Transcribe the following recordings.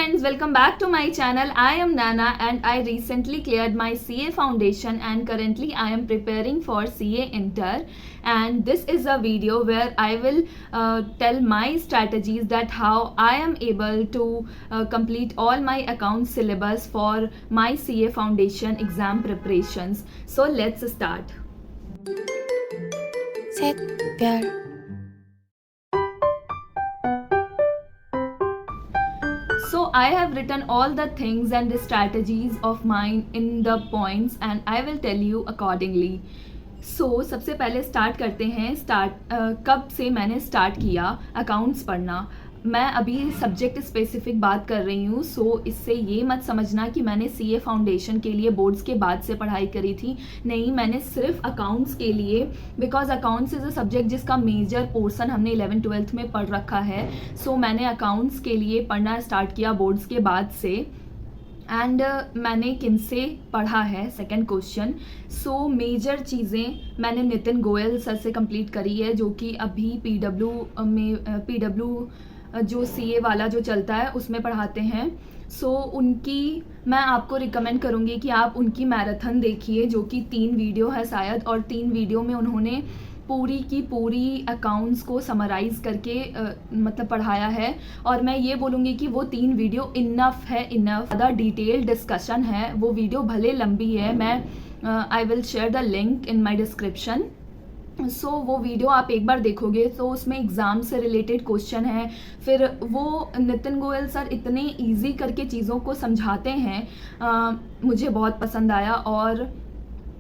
friends, welcome back to my channel. I am Nana and I recently cleared my CA foundation and currently I am preparing for CA Inter, and this is a video where I will tell my strategies that how I am able to complete all my account syllabus for my CA foundation exam preparations. So let's start. 샛별 So I have written all the things and the strategies of mine in the points and I will tell you accordingly. So सबसे पहले start करते हैं कब से मैंने start किया accounts पढ़ना. मैं अभी सब्जेक्ट स्पेसिफिक बात कर रही हूँ, सो इससे ये मत समझना कि मैंने सीए फाउंडेशन के लिए बोर्ड्स के बाद से पढ़ाई करी थी. नहीं, मैंने सिर्फ अकाउंट्स के लिए, because accounts is a subject जिसका मेजर पोर्शन हमने 11th-12th में पढ़ रखा है. सो मैंने अकाउंट्स के लिए पढ़ना स्टार्ट किया बोर्ड्स के बाद से. एंड मैंने किन से पढ़ा है, सेकंड क्वेश्चन. सो मेजर चीज़ें मैंने नितिन गोयल सर से कंप्लीट करी है, जो कि अभी पीडब्ल्यू जो सीए वाला जो चलता है उसमें पढ़ाते हैं. सो उनकी मैं आपको रिकमेंड करूँगी कि आप उनकी मैराथन देखिए, जो कि 3 वीडियो है शायद, और 3 वीडियो में उन्होंने पूरी की पूरी अकाउंट्स को समराइज़ करके मतलब पढ़ाया है. और मैं ये बोलूँगी कि वो 3 वीडियो इनफ ज़्यादा डिटेल डिस्कशन है. वो वीडियो भले लंबी है, मैं I will share the link in my description. So वो वीडियो आप एक बार देखोगे तो उसमें एग्ज़ाम से रिलेटेड क्वेश्चन है. फिर वो नितिन गोयल सर इतने इजी करके चीज़ों को समझाते हैं, मुझे बहुत पसंद आया. और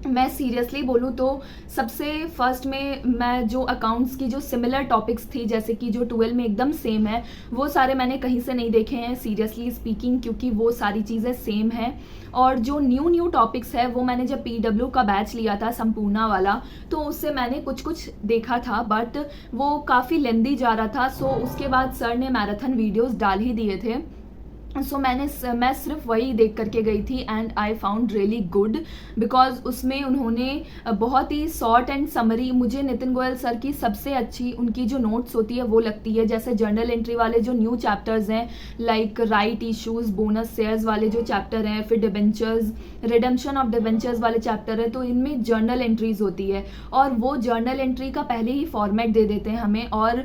मैं सीरियसली बोलूँ तो सबसे फर्स्ट में मैं जो अकाउंट्स की जो सिमिलर टॉपिक्स थी, जैसे कि जो 12 में एकदम सेम है, वो सारे मैंने कहीं से नहीं देखे हैं सीरियसली स्पीकिंग, क्योंकि वो सारी चीज़ें सेम हैं. और जो न्यू टॉपिक्स है वो मैंने जब पीडब्ल्यू का बैच लिया था संपूर्णा वाला, तो उससे मैंने कुछ देखा था, बट वो काफ़ी लेंदी जा रहा था. सो उसके बाद सर ने मैराथन वीडियोज़ डाल ही दिए थे. सो मैं सिर्फ वही देख करके गई थी and I found really good, because उसमें उन्होंने बहुत ही शॉर्ट एंड समरी, मुझे नितिन गोयल सर की सबसे अच्छी उनकी जो नोट्स होती है वो लगती है. जैसे जर्नल एंट्री वाले जो न्यू चैप्टर्स हैं, like right issues, bonus shares वाले जो चैप्टर हैं, फिर डिबेंचर्स, रिडेम्पशन ऑफ डिबेंचर्स वाले चैप्टर है, तो इनमें जर्नल एंट्रीज होती है. और वो जर्नल एंट्री का पहले ही फॉर्मेट दे देते हैं हमें, और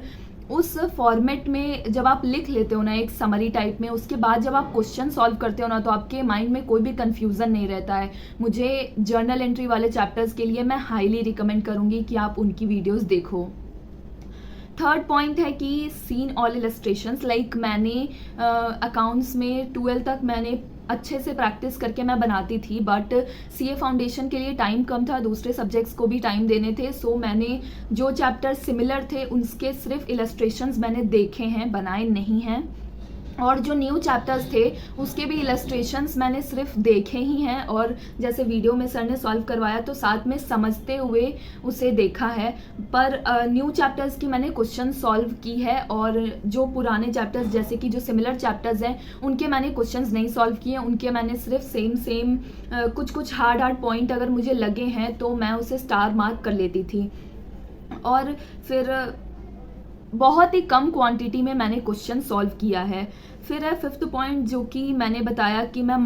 उस फॉर्मेट में जब आप लिख लेते हो ना एक समरी टाइप में, उसके बाद जब आप क्वेश्चन सॉल्व करते हो ना, तो आपके माइंड में कोई भी कन्फ्यूज़न नहीं रहता है. मुझे जर्नल एंट्री वाले चैप्टर्स के लिए मैं हाईली रिकमेंड करूँगी कि आप उनकी वीडियोस देखो. थर्ड पॉइंट है कि सीन ऑल इलस्ट्रेशंस, लाइक मैंने अकाउंट्स में 12 तक मैंने अच्छे से प्रैक्टिस करके मैं बनाती थी, बट सीए फाउंडेशन के लिए टाइम कम था, दूसरे सब्जेक्ट्स को भी टाइम देने थे. सो मैंने जो चैप्टर सिमिलर थे उनके सिर्फ इलस्ट्रेशंस मैंने देखे हैं, बनाए नहीं हैं. और जो न्यू चैप्टर्स थे उसके भी इलस्ट्रेशंस मैंने सिर्फ देखे ही हैं, और जैसे वीडियो में सर ने सॉल्व करवाया तो साथ में समझते हुए उसे देखा है. पर न्यू चैप्टर्स की मैंने क्वेश्चन सॉल्व की है, और जो पुराने चैप्टर्स जैसे कि जो सिमिलर चैप्टर्स हैं उनके मैंने क्वेश्चंस नहीं सॉल्व किए. उनके मैंने सिर्फ सेम कुछ हार्ड पॉइंट अगर मुझे लगे हैं तो मैं उसे स्टार मार्क कर लेती थी. और फिर बहुत ही कम क्वांटिटी में मैंने क्वेश्चन सॉल्व किया है. फिर है 5th पॉइंट, जो कि मैंने बताया कि मैं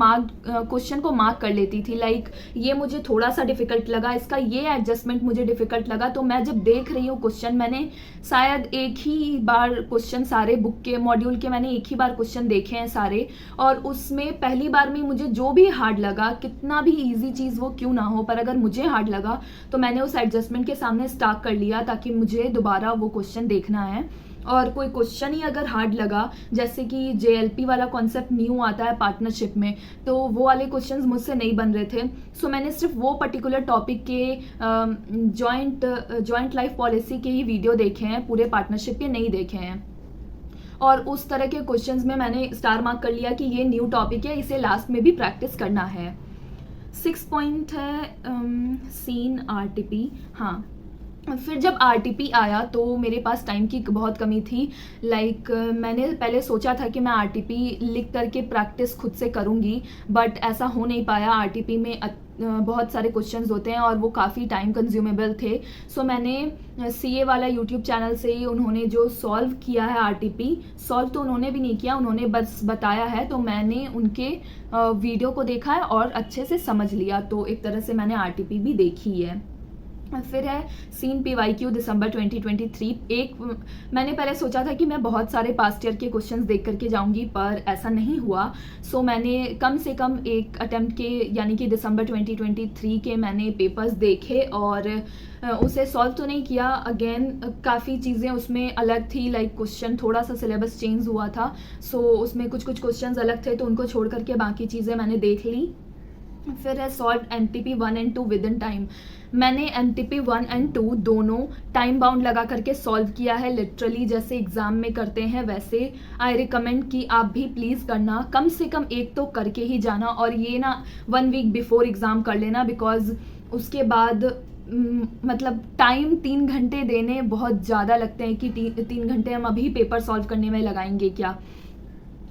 क्वेश्चन को मार्क कर लेती थी. लाइक ये मुझे थोड़ा सा डिफ़िकल्ट लगा, इसका ये एडजस्टमेंट मुझे डिफ़िकल्ट लगा, तो मैं जब देख रही हूँ क्वेश्चन, मैंने शायद एक ही बार क्वेश्चन सारे बुक के मॉड्यूल के मैंने एक ही बार क्वेश्चन देखे हैं सारे, और उसमें पहली बार में मुझे जो भी हार्ड लगा, कितना भी ईजी चीज़ वो क्यों ना हो, पर अगर मुझे हार्ड लगा तो मैंने उस एडजस्टमेंट के सामने स्टार्ट कर लिया, ताकि मुझे दोबारा वो क्वेश्चन देखना है. और कोई क्वेश्चन ही अगर हार्ड लगा, जैसे कि जेएलपी वाला कॉन्सेप्ट न्यू आता है पार्टनरशिप में, तो वो वाले क्वेश्चंस मुझसे नहीं बन रहे थे. सो मैंने सिर्फ वो पर्टिकुलर टॉपिक के जॉइंट लाइफ पॉलिसी के ही वीडियो देखे हैं, पूरे पार्टनरशिप के नहीं देखे हैं. और उस तरह के क्वेश्चंस में मैंने स्टार मार्क कर लिया कि ये न्यू टॉपिक है, इसे लास्ट में भी प्रैक्टिस करना है. 6 पॉइंट है सीन आरटीपी. हाँ, फिर जब आरटीपी आया तो मेरे पास टाइम की बहुत कमी थी. लाइक मैंने पहले सोचा था कि मैं आरटीपी लिख करके प्रैक्टिस खुद से करूँगी, बट ऐसा हो नहीं पाया. आरटीपी में बहुत सारे क्वेश्चंस होते हैं और वो काफ़ी टाइम कंज्यूमेबल थे। सो मैंने सीए वाला यूट्यूब चैनल से ही उन्होंने जो सॉल्व किया है आरटीपी, सॉल्व तो उन्होंने भी नहीं किया, उन्होंने बस बताया है, तो मैंने उनके वीडियो को देखा है और अच्छे से समझ लिया। तो एक तरह से मैंने आरटीपी भी देखी है। फिर है सीन PYQ दिसंबर 2023। मैंने पहले सोचा था कि मैं बहुत सारे पास्ट ईयर के क्वेश्चंस देख करके जाऊंगी, पर ऐसा नहीं हुआ। सो मैंने कम से कम एक अटेम्प्ट के यानी कि दिसंबर 2023 के मैंने पेपर्स देखे और उसे सॉल्व तो नहीं किया। अगेन काफ़ी चीज़ें उसमें अलग थी, लाइक क्वेश्चन थोड़ा सा सिलेबस चेंज हुआ था, सो उसमें कुछ क्वेश्चंस अलग थे, तो उनको छोड़ करके बाकी चीज़ें मैंने देख ली। फिर है solve MTP 1 and 2 with in time. मैंने MTP 1 and 2 दोनों टाइम बाउंड लगा करके सॉल्व किया है, लिटरली जैसे एग्ज़ाम में करते हैं वैसे। आई रिकमेंड कि आप भी प्लीज़ करना, कम से कम एक तो करके ही जाना, और ये ना 1 वीक बिफोर एग्ज़ाम कर लेना, बिकॉज उसके बाद मतलब टाइम 3 घंटे देने बहुत ज़्यादा लगते हैं कि 3 घंटे हम अभी पेपर सॉल्व करने में लगाएंगे क्या।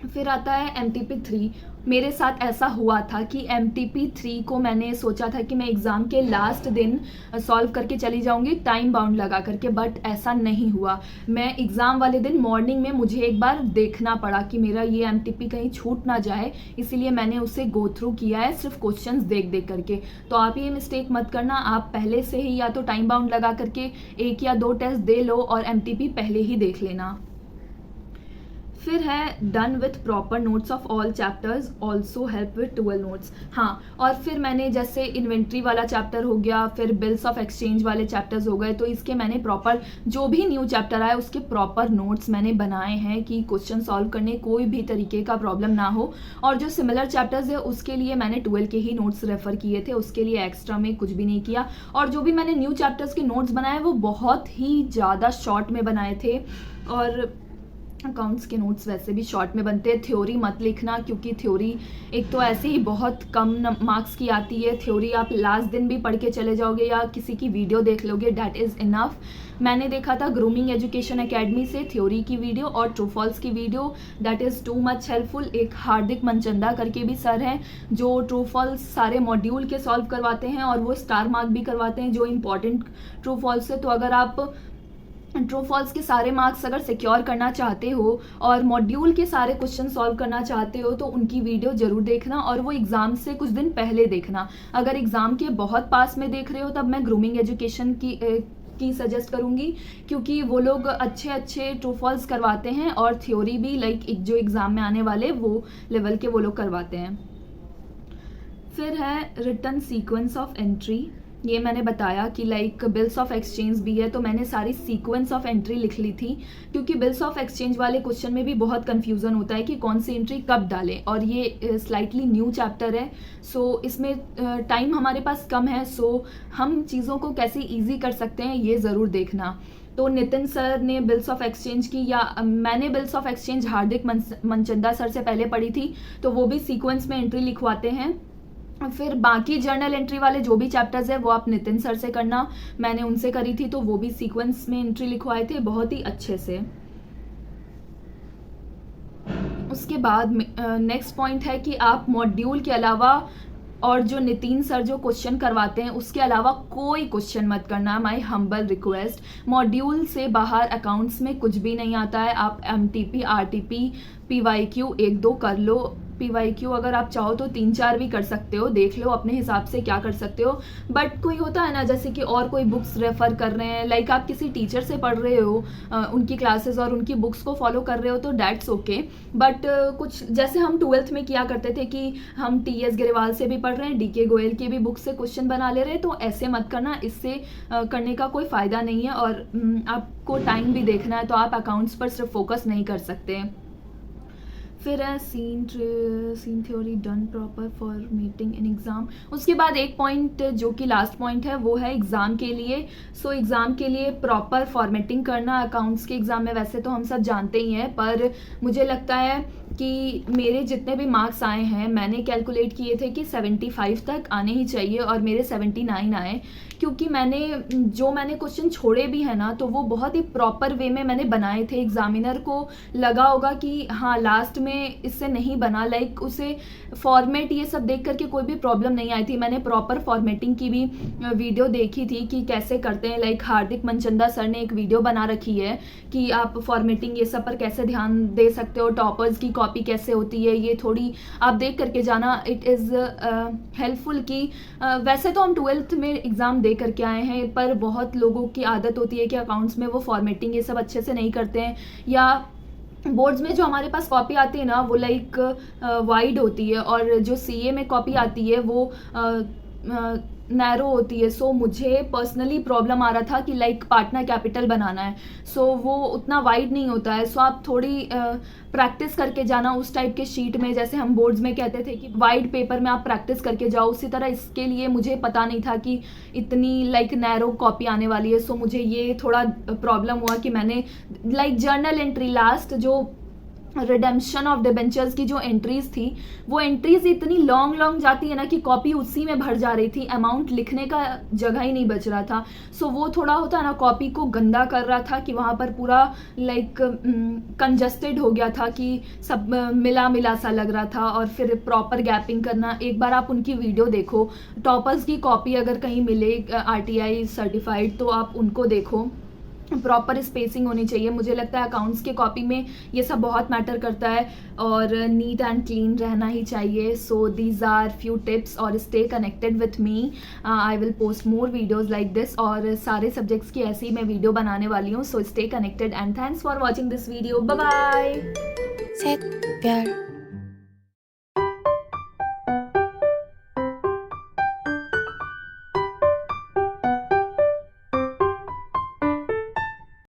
फिर आता है MTP 3। मेरे साथ ऐसा हुआ था कि MTP 3 को मैंने सोचा था कि मैं एग्ज़ाम के लास्ट दिन सॉल्व करके चली जाऊंगी टाइम बाउंड लगा करके, बट ऐसा नहीं हुआ। मैं एग्ज़ाम वाले दिन मॉर्निंग में मुझे एक बार देखना पड़ा कि मेरा ये MTP कहीं छूट ना जाए, इसीलिए मैंने उसे गो थ्रू किया है सिर्फ क्वेश्चंस देख देख करके। तो आप ये मिस्टेक मत करना, आप पहले से ही या तो टाइम बाउंड लगा करके 1 या 2 टेस्ट दे लो और MTP पहले ही देख लेना। फिर है done with proper notes of all chapters, also help with 12 notes. हाँ, और फिर मैंने जैसे इन्वेंट्री वाला चैप्टर हो गया, फिर बिल्स ऑफ एक्सचेंज वाले चैप्टर्स हो गए, तो इसके मैंने प्रॉपर जो भी न्यू चैप्टर आए उसके प्रॉपर नोट्स मैंने बनाए हैं कि क्वेश्चन सॉल्व करने कोई भी तरीके का प्रॉब्लम ना हो। और जो सिमिलर चैप्टर्स है उसके लिए मैंने 12 के ही नोट्स रेफर किए थे, उसके लिए एक्स्ट्रा में कुछ भी नहीं किया। और जो भी मैंने न्यू चैप्टर्स के नोट्स बनाए वो बहुत ही ज़्यादा शॉर्ट में बनाए थे, और अकाउंट्स के नोट्स वैसे भी शॉर्ट में बनते हैं। थ्योरी मत लिखना, क्योंकि थ्योरी एक तो ऐसे ही बहुत कम मार्क्स की आती है। थ्योरी आप लास्ट दिन भी पढ़ के चले जाओगे या किसी की वीडियो देख लोगे, डैट इज़ इनफ। मैंने देखा था ग्रूमिंग एजुकेशन एकेडमी से थ्योरी की वीडियो और ट्रू फॉल्स की video, that is too much helpful. एक हार्दिक मनचंदा करके भी सर हैं जो ट्रू फॉल्स सारे मॉड्यूल के सॉल्व करवाते हैं और वो स्टार मार्क भी करवाते हैं जो इंपॉर्टेंट ट्रू फॉल्स है। तो अगर आप ट्रू फॉल्स के सारे मार्क्स अगर सिक्योर करना चाहते हो और मॉड्यूल के सारे क्वेश्चन सॉल्व करना चाहते हो तो उनकी वीडियो ज़रूर देखना, और वो एग्ज़ाम से कुछ दिन पहले देखना। अगर एग्ज़ाम के बहुत पास में देख रहे हो तब मैं ग्रूमिंग एजुकेशन की सजेस्ट करूँगी, क्योंकि वो लोग अच्छे ट्रू फॉल्स करवाते हैं और थ्योरी भी लाइक जो एग्ज़ाम में आने वाले वो लेवल के वो लोग करवाते हैं। फिर है रिटर्न सीक्वेंस ऑफ एंट्री। ये मैंने बताया कि लाइक बिल्स ऑफ एक्सचेंज भी है, तो मैंने सारी सीक्वेंस ऑफ एंट्री लिख ली थी, क्योंकि बिल्स ऑफ एक्सचेंज वाले क्वेश्चन में भी बहुत कन्फ्यूज़न होता है कि कौन सी एंट्री कब डालें, और ये स्लाइटली न्यू चैप्टर है, सो इसमें टाइम हमारे पास कम है, सो हम चीज़ों को कैसे ईजी कर सकते हैं ये ज़रूर देखना। तो नितिन सर ने बिल्स ऑफ एक्सचेंज की, या मैंने bills of exchange Hardik Manchanda sir से पहले पढ़ी थी, तो वो भी सीक्वेंस में एंट्री लिखवाते हैं। फिर बाकी जर्नल एंट्री वाले जो भी चैप्टर्स है वो आप नितिन सर से करना, मैंने उनसे करी थी, तो वो भी सीक्वेंस में एंट्री लिखवाए थे बहुत ही अच्छे से। उसके बाद नेक्स्ट पॉइंट है कि आप मॉड्यूल के अलावा और जो नितिन सर जो क्वेश्चन करवाते हैं उसके अलावा कोई क्वेश्चन मत करना, माय हम्बल रिक्वेस्ट। मॉड्यूल से बाहर अकाउंट्स में कुछ भी नहीं आता है। आप MTP, RTP, PYQ 1-2 कर लो। PYQ अगर आप चाहो तो 3-4 भी कर सकते हो, देख लो अपने हिसाब से क्या कर सकते हो। बट कोई होता है ना जैसे कि और कोई बुक्स रेफ़र कर रहे हैं, लाइक आप किसी टीचर से पढ़ रहे हो उनकी क्लासेस और उनकी बुक्स को फॉलो कर रहे हो तो डैट्स ओके। बट कुछ जैसे हम 12th में किया करते थे कि हम TS गिरेवाल से भी पढ़ रहे हैं, DK गोयल की भी बुक से क्वेश्चन बना ले रहे हैं, तो ऐसे मत करना, इससे करने का कोई फ़ायदा नहीं है और आपको टाइम भी देखना है, तो आप अकाउंट्स पर सिर्फ फोकस नहीं कर सकते। फिर है seen theory done proper for meeting in exam. उसके बाद एक पॉइंट जो कि लास्ट पॉइंट है वो है एग्ज़ाम के लिए। सो एग्ज़ाम के लिए प्रॉपर फॉर्मेटिंग करना। अकाउंट्स के एग्ज़ाम में वैसे तो हम सब जानते ही हैं, पर मुझे लगता है कि मेरे जितने भी मार्क्स आए हैं मैंने कैलकुलेट किए थे कि 75 तक आने ही चाहिए और मेरे 79 आए, क्योंकि मैंने क्वेश्चन छोड़े भी हैं ना तो वो बहुत ही प्रॉपर वे में मैंने बनाए थे। एग्जामिनर को लगा होगा कि हाँ लास्ट में इससे नहीं बना, लाइक उसे फॉर्मेट ये सब देख करके कोई भी प्रॉब्लम नहीं आई थी। मैंने प्रॉपर फॉर्मेटिंग की भी वीडियो देखी थी कि कैसे करते हैं, लाइक हार्दिक मनचंदा सर ने एक वीडियो बना रखी है कि आप फॉर्मेटिंग ये सब पर कैसे ध्यान दे सकते हो, टॉपर्स की कॉपी कैसे होती है, ये थोड़ी आप देख करके जाना। इट इज़ हेल्पफुल कि वैसे तो हम 12th में एग्ज़ाम दे करके आए हैं, पर बहुत लोगों की आदत होती है कि अकाउंट्स में वो फॉर्मेटिंग ये सब अच्छे से नहीं करते हैं, या बोर्ड्स में जो हमारे पास कॉपी आती है ना वो लाइक वाइड होती है और जो सीए में कॉपी आती है वो नैरो होती है। सो मुझे पर्सनली प्रॉब्लम आ रहा था कि लाइक पार्टनर कैपिटल बनाना है, सो वो उतना वाइड नहीं होता है। सो आप थोड़ी प्रैक्टिस करके जाना उस टाइप के शीट में, जैसे हम बोर्ड्स में कहते थे कि वाइड पेपर में आप प्रैक्टिस करके जाओ, उसी तरह इसके लिए मुझे पता नहीं था कि इतनी लाइक नैरो कॉपी आने वाली है। सो मुझे ये थोड़ा प्रॉब्लम हुआ कि मैंने लाइक जर्नल एंट्री लास्ट जो रिडेम्पशन ऑफ डिबेंचर्स की जो एंट्रीज थी वो एंट्रीज इतनी लॉन्ग जाती है ना कि कॉपी उसी में भर जा रही थी, अमाउंट लिखने का जगह ही नहीं बच रहा था। सो वो थोड़ा होता है ना कॉपी को गंदा कर रहा था कि वहाँ पर पूरा लाइक कंजस्टेड हो गया था कि सब मिला सा लग रहा था, और फिर प्रॉपर गैपिंग करना। एक बार आप उनकी वीडियो देखो, टॉपर्स की कॉपी अगर कहीं मिले RTI सर्टिफाइड तो आप उनको देखो, प्रॉपर स्पेसिंग होनी चाहिए। मुझे लगता है अकाउंट्स के कॉपी में ये सब बहुत मैटर करता है और नीट एंड क्लीन रहना ही चाहिए। So these are few tips, और stay connected with me, I will post more videos like this, और सारे सब्जेक्ट्स की ऐसी मैं वीडियो बनाने वाली हूँ। So stay connected and thanks for watching this video, bye bye. सेट प्यार